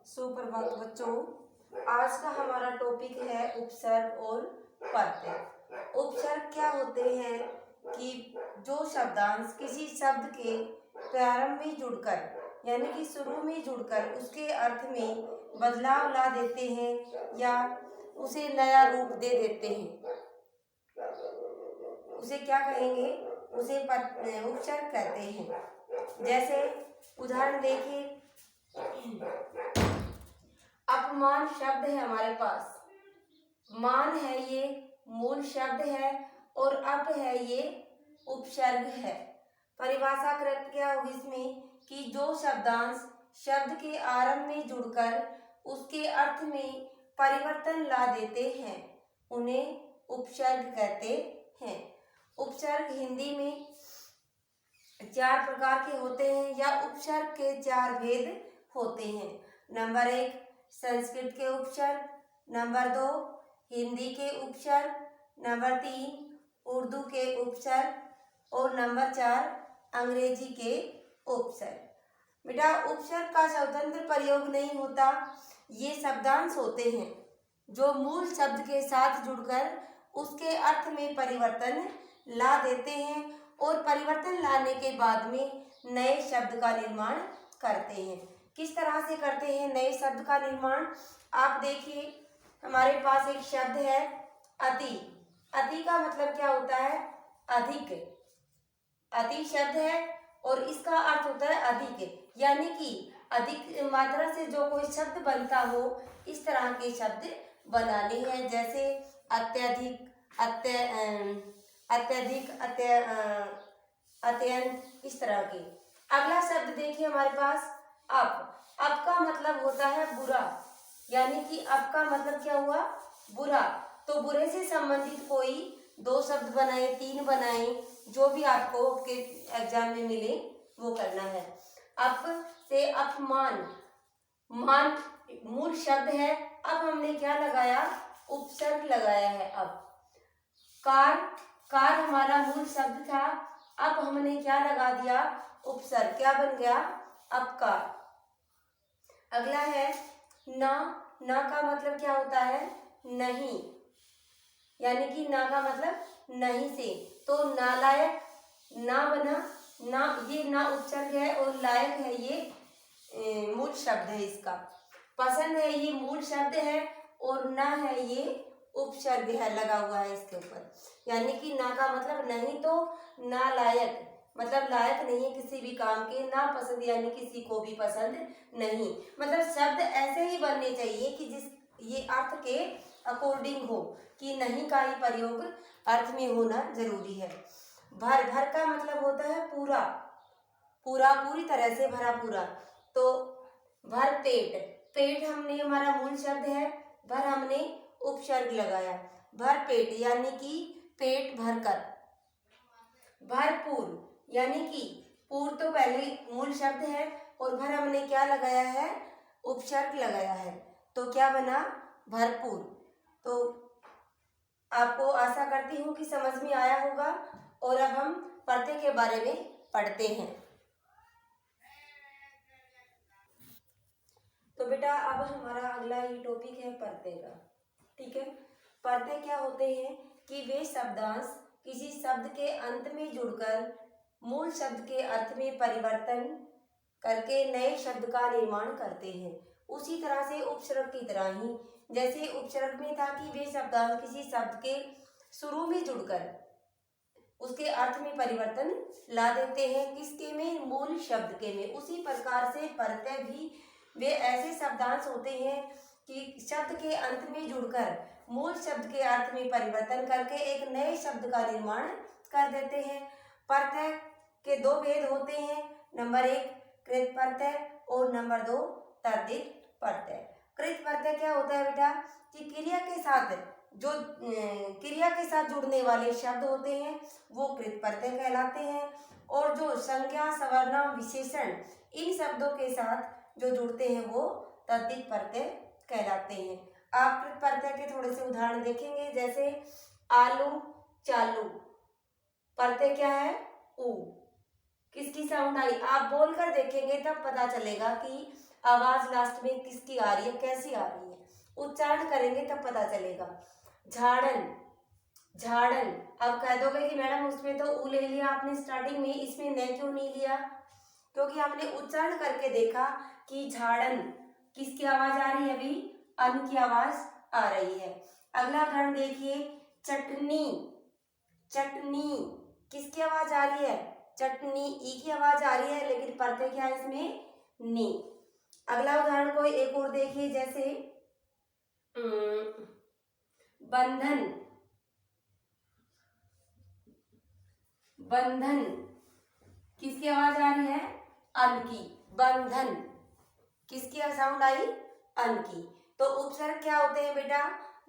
सुप्रभात बच्चों। आज का हमारा टॉपिक है उपसर्ग और प्रत्यय। उपसर्ग क्या होते हैं कि जो शब्दांश किसी शब्द के प्रारंभ में जुड़कर यानी कि शुरू में जुड़कर उसके अर्थ में बदलाव ला देते हैं या उसे नया रूप दे देते हैं, उसे क्या कहेंगे? उसे उपसर्ग कहते हैं। जैसे उदाहरण देखिए, अपमान शब्द है हमारे पास। मान है ये मूल शब्द है और अप है ये उपसर्ग है। परिभाषा क्या होगी इसमें कि जो शब्दांश शब्द के आरंभ में जुड़कर उसके अर्थ में परिवर्तन ला देते हैं उन्हें उपसर्ग कहते हैं। उपसर्ग हिंदी में 4 प्रकार के होते हैं या उपसर्ग के 4 भेद होते हैं। नंबर 1 संस्कृत के उपसर्ग, नंबर 2 हिंदी के उपसर्ग, नंबर 3 उर्दू के उपसर्ग और नंबर 4 अंग्रेजी के उपसर्ग। बेटा उपसर्ग का स्वतंत्र प्रयोग नहीं होता, ये शब्दांश होते हैं जो मूल शब्द के साथ जुड़कर उसके अर्थ में परिवर्तन ला देते हैं और परिवर्तन लाने के बाद में नए शब्द का निर्माण करते हैं। किस तरह से करते हैं नए शब्द का निर्माण? आप देखिए, हमारे पास एक शब्द है अति। अति का मतलब क्या होता है? अधिक। अति शब्द है और इसका अर्थ होता है अधिक, यानी कि अधिक मात्रा से जो कोई शब्द बनता हो, इस तरह के शब्द बनाने हैं। जैसे अत्यधिक, अत्यधिक, अत्यंत, इस तरह के। अगला शब्द देखिए हमारे पास अप। अप का मतलब होता है बुरा, यानी कि अप का मतलब क्या हुआ? बुरा। तो बुरे से संबंधित कोई 2 शब्द बनाए, 3 बनाए, जो भी आपको आपके एग्जाम में मिले वो करना है। अप से अपमान, मान मूल शब्द है, अब हमने क्या लगाया? उपसर्ग लगाया है। अब कार, कार हमारा मूल शब्द था, अब हमने क्या लगा दिया? उपसर्ग। क्या बन गया? अपकार। अगला है ना। ना का मतलब क्या होता है? नहीं, यानी कि ना का मतलब नहीं से, तो नालायक, ना बना ना, ये ना उपसर्ग है और लायक है ये मूल शब्द है इसका। पसंद है ये मूल शब्द है और ना है ये उपसर्ग है लगा हुआ है इसके ऊपर, यानी कि ना का मतलब नहीं, तो नालायक मतलब लायक नहीं है किसी भी काम के। ना पसंद यानी किसी को भी पसंद नहीं। मतलब शब्द ऐसे ही बनने चाहिए कि जिस ये अर्थ के अकॉर्डिंग हो, कि नहीं का ही प्रयोग अर्थ में होना जरूरी है। भर, भर का मतलब होता है पूरा, पूरा पूरी तरह से भरा पूरा। तो भर पेट, पेट हमने हमारा मूल शब्द है, भर हमने उपसर्ग लगाया। भर पेट यानी कि पेट भरकर। भरपूर यानी कि पूर तो पहले मूल शब्द है और भर हमने क्या लगाया है? उपसर्ग लगाया है, तो क्या बना? भरपूर। तो आपको आशा करती हूँ कि समझ में आया होगा। और अब हम प्रत्यय के बारे में पढ़ते हैं। तो बेटा अब हमारा अगला ये टॉपिक है प्रत्यय का। ठीक है, प्रत्यय क्या होते हैं कि वे शब्दांश किसी शब्द के अंत में जुड़कर मूल शब्द के अर्थ में परिवर्तन करके नए शब्द का निर्माण करते हैं। उसी तरह से उपसर्ग की तरह ही, जैसे उपसर्ग में था कि वे शब्दांश किसी शब्द के शुरू में जुड़कर उसके अर्थ में परिवर्तन ला देते हैं, किसके में? मूल शब्द के में। उसी प्रकार से प्रत्यय भी वे ऐसे शब्दांश होते हैं कि शब्द के अंत में जुड़कर मूल शब्द के अर्थ में परिवर्तन करके एक नए शब्द का निर्माण कर देते हैं। प्रत्यय के 2 भेद होते हैं, नंबर 1 कृत प्रत्यय और नंबर 2 तद्धित प्रत्यय। कृत प्रत्यय क्या होता है बेटा? कि क्रिया के साथ जो क्रिया के साथ जुड़ने वाले शब्द होते हैं वो कृत प्रत्यय कहलाते हैं, और जो संज्ञा, सवर्नाम, विशेषण इन शब्दों के साथ जो जुड़ते हैं वो तद्धित प्रत्यय कहलाते हैं। आप कृत प्रत्यय के थोड़े से उदाहरण देखेंगे, जैसे आलू, चालू। प्रत्यय क्या है? ऊ। किसकी साउंड आई? आप बोलकर देखेंगे तब पता चलेगा कि आवाज लास्ट में किसकी आ रही है, कैसी आ रही है, उच्चारण करेंगे तब पता चलेगा। झाड़न, झाड़न। अब कह दोगे कि मैडम उसमें तो ऊ ले लिया आपने स्टार्टिंग में, इसमें न क्यों नहीं लिया? क्योंकि हमने उच्चारण करके देखा कि झाड़न किसकी आवाज आ रही है, अभी अन की आवाज आ रही है। अगला उदाहरण देखिए, चटनी, चटनी किसकी आवाज आ रही है, चटनी, ई की आवाज आ रही है, लेकिन प्रत्यय क्या है इसमें, नी। अगला उदाहरण कोई एक और देखिए, जैसे बंधन, बंधन किसकी आवाज आ रही है, अन की, बंधन किसकी साउंड आई, अन की। तो उपसर्ग क्या होते हैं बेटा,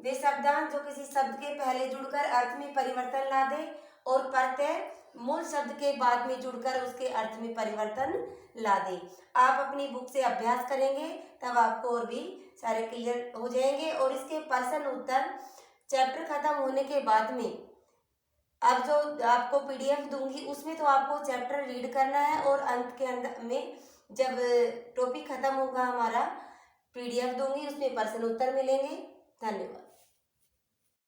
वे शब्दांश जो किसी शब्द के पहले जुड़कर अर्थ में परिवर्तन ला दे, और प्रत्यय मूल शब्द के बाद में जुड़कर उसके अर्थ में परिवर्तन ला दे। आप अपनी बुक से अभ्यास करेंगे तब आपको और भी सारे क्लियर हो जाएंगे। और इसके प्रश्न उत्तर चैप्टर खत्म होने के बाद में अब जो आपको पीडीएफ दूंगी उसमें तो आपको चैप्टर रीड करना है, और अंत के अंदर में जब टॉपिक खत्म होगा हमारा पीडीएफ दूंगी उसमें प्रश्न उत्तर मिलेंगे। धन्यवाद।